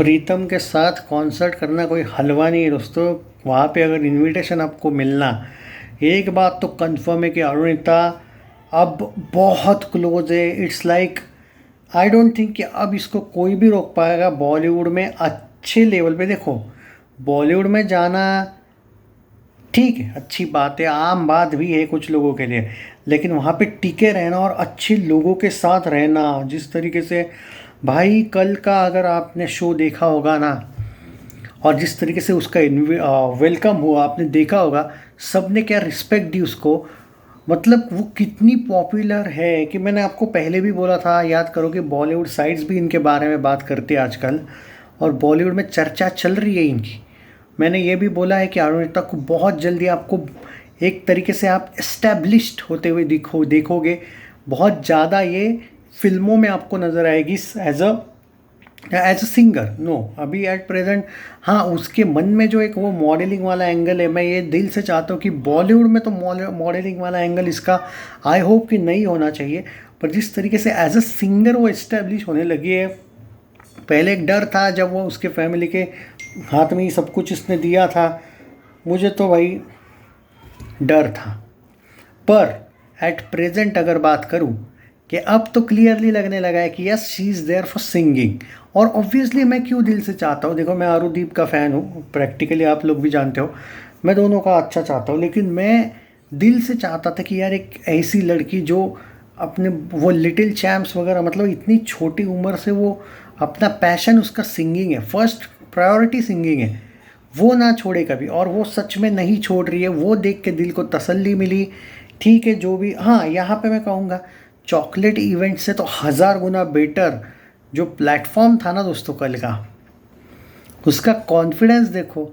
प्रीतम के साथ कॉन्सर्ट करना कोई हलवा नहीं है दोस्तों। वहाँ पे अगर इनविटेशन आपको मिलना, एक बात तो कंफर्म है कि अरुणिता अब बहुत क्लोज है। It's like I don't think कि अब इसको कोई भी रोक पाएगा बॉलीवुड में अच्छे लेवल पे। देखो, बॉलीवुड में जाना ठीक है, अच्छी बात है, आम बात भी है कुछ लोगों के लिए, लेकिन वहाँ पे टिके रहना और अच्छे लोगों के साथ रहना, जिस तरीके से भाई कल का अगर आपने शो देखा होगा ना, और जिस तरीके से उसका वेलकम हुआ आपने देखा होगा, सबने क्या रिस्पेक्ट दी उसको। मतलब वो कितनी पॉपुलर है कि मैंने आपको पहले भी बोला था, याद करो कि बॉलीवुड साइट्स भी इनके बारे में बात करती है आजकल, और बॉलीवुड में चर्चा चल रही है इनकी। मैंने ये भी बोला है कि अरुणिता को बहुत जल्दी आपको एक तरीके से आप एस्टेब्लिश्ड होते हुए देखोगे। बहुत ज़्यादा ये फिल्मों में आपको नज़र आएगी एज अ सिंगर। नो, अभी एट प्रेजेंट हाँ, उसके मन में जो एक वो मॉडलिंग वाला एंगल है, मैं ये दिल से चाहता हूँ कि बॉलीवुड में तो मॉडलिंग वाला एंगल इसका आई होप कि नहीं होना चाहिए। पर जिस तरीके से एज अ सिंगर वो इस्टेब्लिश होने लगी है, पहले एक डर था जब वो उसके फैमिली के हाथ में ही सब कुछ इसने दिया था, मुझे तो भाई डर था। पर एट प्रेजेंट अगर बात करूं कि अब तो क्लियरली लगने लगा है कि yes, she is there for singing. और ऑब्वियसली मैं क्यों दिल से चाहता हूँ, देखो मैं आरुदीप का फ़ैन हूँ, प्रैक्टिकली आप लोग भी जानते हो, मैं दोनों का अच्छा चाहता हूँ, लेकिन मैं दिल से चाहता था कि यार एक ऐसी लड़की जो अपने वो लिटिल चैम्प्स वगैरह, मतलब इतनी छोटी उम्र से वो अपना पैशन उसका सिंगिंग है, फर्स्ट प्रायोरिटी सिंगिंग है, वो ना छोड़े कभी, और वो सच में नहीं छोड़ रही है। वो देख के दिल को तसल्ली मिली। ठीक है, जो भी, हाँ यहाँ पे मैं कहूँगा चॉकलेट इवेंट से तो 1000 गुना बेटर जो प्लेटफॉर्म था ना दोस्तों कल का, उसका कॉन्फिडेंस देखो,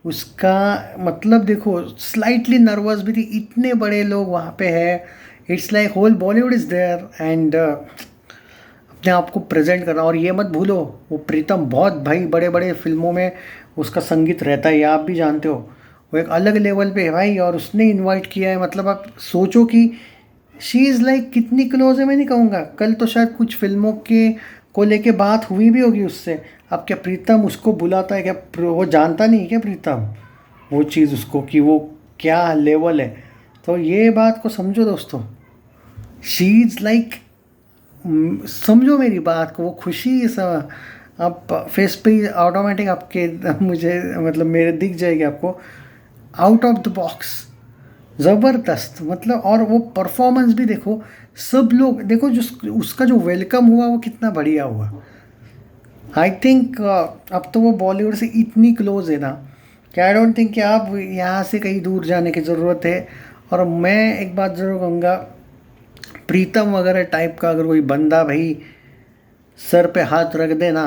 उसका मतलब देखो, स्लाइटली नर्वस भी थी, इतने बड़े लोग वहाँ पे है, it's like whole Bollywood is there and अपने आप को प्रेजेंट करना। और ये मत भूलो, वो प्रीतम बहुत भाई बड़े बड़े फिल्मों में उसका संगीत रहता है, ये आप भी जानते हो, वो एक अलग लेवल पे है भाई, और उसने इनवाइट किया है। मतलब आप सोचो कि शी इज़ लाइक कितनी क्लोज है, मैं नहीं कहूँगा, कल तो शायद कुछ फिल्मों के को लेके बात हुई भी होगी उससे। अब क्या प्रीतम उसको बुलाता है क्या? वो जानता नहीं है क्या प्रीतम वो चीज़ उसको, कि वो क्या लेवल है? तो ये बात को समझो दोस्तों, शी इज़ लाइक, समझो मेरी बात को, वो खुशी आप फेस पे ऑटोमेटिक आपके मुझे मतलब मेरे दिख जाएगी आपको, आउट ऑफ द बॉक्स, ज़बरदस्त मतलब। और वो परफॉर्मेंस भी देखो, सब लोग देखो, जो उसका जो वेलकम हुआ वो कितना बढ़िया हुआ। आई थिंक अब तो वो बॉलीवुड से इतनी क्लोज है ना कि आई डोंट थिंक कि आप यहाँ से कहीं दूर जाने की ज़रूरत है। और मैं एक बात ज़रूर कहूँगा, प्रीतम वगैरह टाइप का अगर कोई बंदा भाई सर पे हाथ रख देना,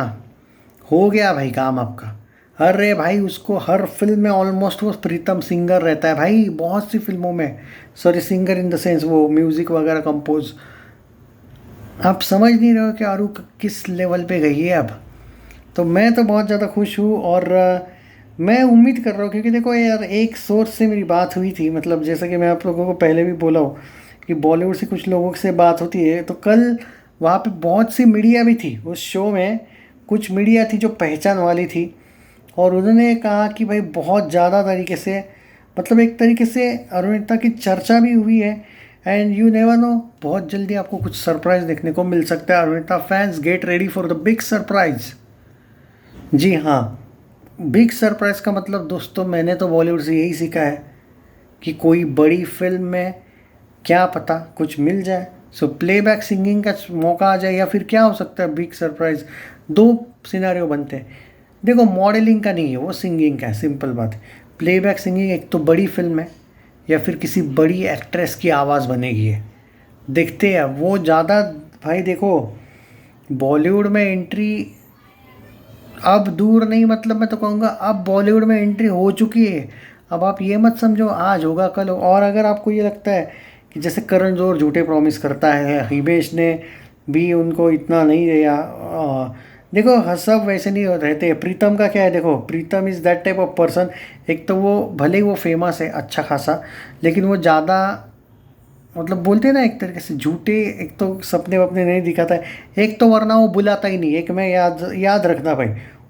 हो गया भाई काम आपका। अरे भाई उसको हर फिल्म में ऑलमोस्ट वो प्रीतम सिंगर रहता है भाई, बहुत सी फिल्मों में, sorry singer in the sense वो म्यूज़िक वगैरह कंपोज। आप समझ नहीं रहे हो कि आरू किस लेवल पे गई है अब। तो मैं तो बहुत ज़्यादा खुश हूँ, और मैं उम्मीद कर रहा हूँ, क्योंकि देखो यार एक सोर्स से मेरी बात हुई थी, मतलब जैसा कि मैं आप लोगों को पहले भी बोला हूँ कि बॉलीवुड से कुछ लोगों से बात होती है, तो कल वहाँ पे बहुत सी मीडिया भी थी उस शो में, कुछ मीडिया थी जो पहचान वाली थी, और उन्होंने कहा कि भाई बहुत ज़्यादा तरीके से, मतलब एक तरीके से अरुणिता की चर्चा भी हुई है। एंड यू नेवर नो, बहुत जल्दी आपको कुछ सरप्राइज़ देखने को मिल सकता है। Arunita fans get ready for the big surprise. जी हाँ, बिग सरप्राइज़ का मतलब दोस्तों, मैंने तो बॉलीवुड से यही सीखा है कि कोई बड़ी फिल्म में क्या पता कुछ मिल जाए। सो प्लेबैक सिंगिंग का मौका आ जाए, या फिर क्या हो सकता है बिग सरप्राइज़, दो सिनेरियो बनते हैं। देखो मॉडलिंग का नहीं है, वो सिंगिंग का है, सिंपल बात है। प्लेबैक सिंगिंग एक तो बड़ी फिल्म है, या फिर किसी बड़ी एक्ट्रेस की आवाज़ बनेगी है, देखते हैं वो ज़्यादा। भाई देखो, बॉलीवुड में एंट्री अब दूर नहीं, मतलब मैं तो कहूँगा अब बॉलीवुड में एंट्री हो चुकी है। अब आप ये मत समझो आज होगा कल हो। और अगर आपको ये लगता है कि जैसे करण जौहर झूठे प्रॉमिस करता है, हिमेश ने भी उनको इतना नहीं दिया, देखो सब वैसे नहीं रहते। प्रीतम का क्या है, देखो Pritam is that type of person, एक तो वो भले ही वो फेमस है अच्छा खासा, लेकिन वो ज़्यादा मतलब बोलते हैं ना एक तरीके से झूठे, एक तो सपने वपने नहीं दिखाता है, एक तो वरना वो बुलाता ही नहीं। एक मैं याद याद रखना भाई,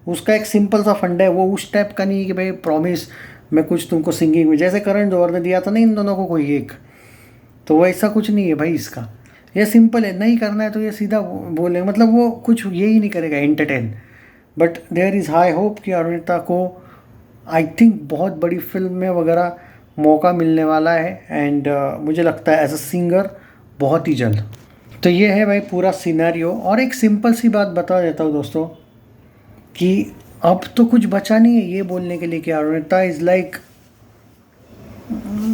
उसका एक सिंपल सा फंडा है, वो उस टाइप का नहीं है कि भाई प्रॉमिस मैं कुछ तुमको सिंगिंग में, जैसे करण जौहर ने दिया था ना इन दोनों को कोई एक, तो वैसा कुछ नहीं है भाई इसका। ये सिंपल है, नहीं करना है तो ये सीधा बोले, मतलब वो कुछ ये ही नहीं करेगा entertain. But there is high hope कि अरुणिता को आई थिंक बहुत बड़ी फिल्म में वगैरह मौका मिलने वाला है, एंड मुझे लगता है एज अ सिंगर बहुत ही जल्द। तो ये है भाई पूरा सिनेरियो। और एक सिंपल सी बात बता देता हूँ दोस्तों कि अब तो कुछ बचा नहीं है ये बोलने के लिए कि अरुणिता इज़ लाइक,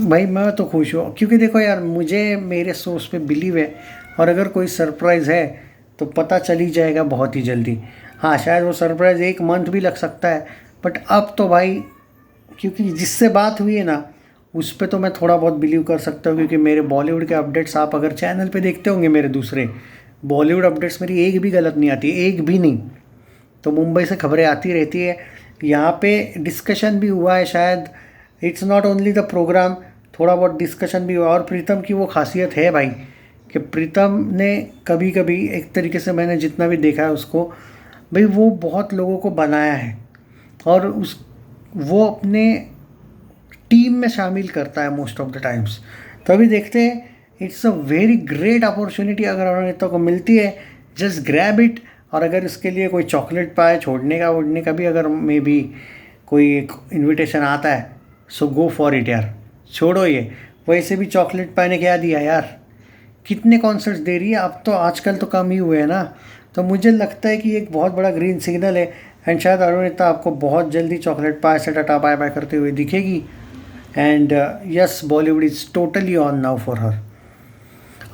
भाई मैं तो खुश हूँ क्योंकि देखो यार मुझे मेरे सोर्स पे बिलीव है, और अगर कोई सरप्राइज़ है तो पता चल ही जाएगा बहुत ही जल्दी। हाँ शायद वो सरप्राइज़ 1 मंथ भी लग सकता है, बट अब तो भाई क्योंकि जिससे बात हुई है ना उस पे तो मैं थोड़ा बहुत बिलीव कर सकता हूँ, क्योंकि मेरे बॉलीवुड के अपडेट्स आप अगर चैनल पे देखते होंगे मेरे दूसरे बॉलीवुड अपडेट्स, मेरी एक भी गलत नहीं आती, एक भी नहीं। तो मुंबई से खबरें आती रहती है, यहाँ पे डिस्कशन भी हुआ है शायद, it's not only the program, थोड़ा बहुत डिस्कशन भी हुआ। और प्रीतम की वो खासियत है भाई कि प्रीतम ने कभी कभी एक तरीके से मैंने जितना भी देखा है उसको, भाई वो बहुत लोगों को बनाया है और उस वो अपने टीम में शामिल करता है मोस्ट ऑफ द टाइम्स। तो अभी देखते हैं, it's a very great opportunity अगर अरुणिता को मिलती है, जस्ट ग्रैब इट। और अगर इसके लिए कोई चॉकलेट पाए छोड़ने का वोड़ने का भी अगर मे बी कोई एक इन्विटेशन आता है, सो गो फॉर इट यार, छोड़ो ये। वैसे भी चॉकलेट पाए ने क्या दिया यार, कितने कॉन्सर्ट्स दे रही है, अब तो आजकल तो कम ही हुए हैं ना। तो मुझे लगता है कि एक बहुत बड़ा ग्रीन सिग्नल है, एंड शायद अरुणिता आपको बहुत जल्दी चॉकलेट पाए से टाटा बाय बाय करते हुए दिखेगी। And yes, Bollywood is totally on now for her.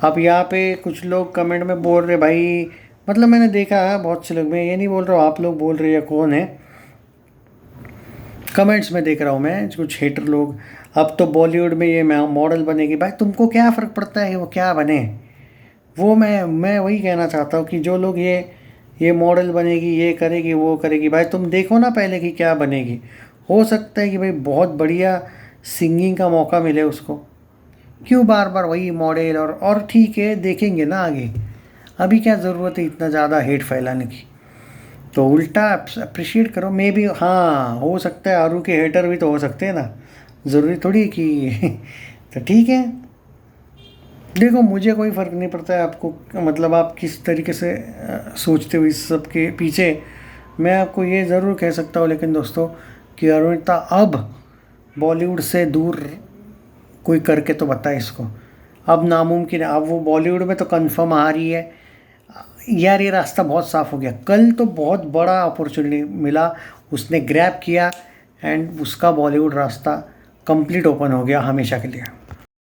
अब यहाँ पे कुछ लोग कमेंट में बोल रहे भाई, मतलब मैंने देखा है बहुत से लोग, मैं ये नहीं बोल रहा हूँ आप लोग बोल रहे हैं या कौन है, कमेंट्स में देख रहा हूँ मैं कुछ हेटर लोग, अब तो बॉलीवुड में ये मॉडल बनेगी। भाई तुमको क्या फ़र्क पड़ता है कि वो क्या बने, वो मैं वही कहना चाहता हूँ कि जो लोग ये मॉडल बनेगी, ये करेगी, वो करेगी, भाई तुम देखो ना पहले कि क्या बनेगी। हो सकता है कि भाई बहुत बढ़िया सिंगिंग का मौका मिले उसको, क्यों बार बार वही मॉडल। और ठीक है देखेंगे ना आगे, अभी क्या ज़रूरत है इतना ज़्यादा हेट फैलाने की। तो उल्टा अप्रिशिएट करो, मे बी हाँ हो सकता है आरू के हेटर भी तो हो सकते हैं ना, ज़रूरी थोड़ी कि तो ठीक है, देखो मुझे कोई फ़र्क नहीं पड़ता है आपको, मतलब आप किस तरीके से सोचते हो इस सब के पीछे। मैं आपको ये ज़रूर कह सकता हूँ लेकिन दोस्तों कि अरुणिता अब बॉलीवुड से दूर कोई करके तो बताए इसको, अब नामुमकिन है। अब वो बॉलीवुड में तो कंफर्म आ रही है यार, ये रास्ता बहुत साफ़ हो गया। कल तो बहुत बड़ा अपॉर्चुनिटी मिला, उसने ग्रैब किया, एंड उसका बॉलीवुड रास्ता कंप्लीट ओपन हो गया हमेशा के लिए।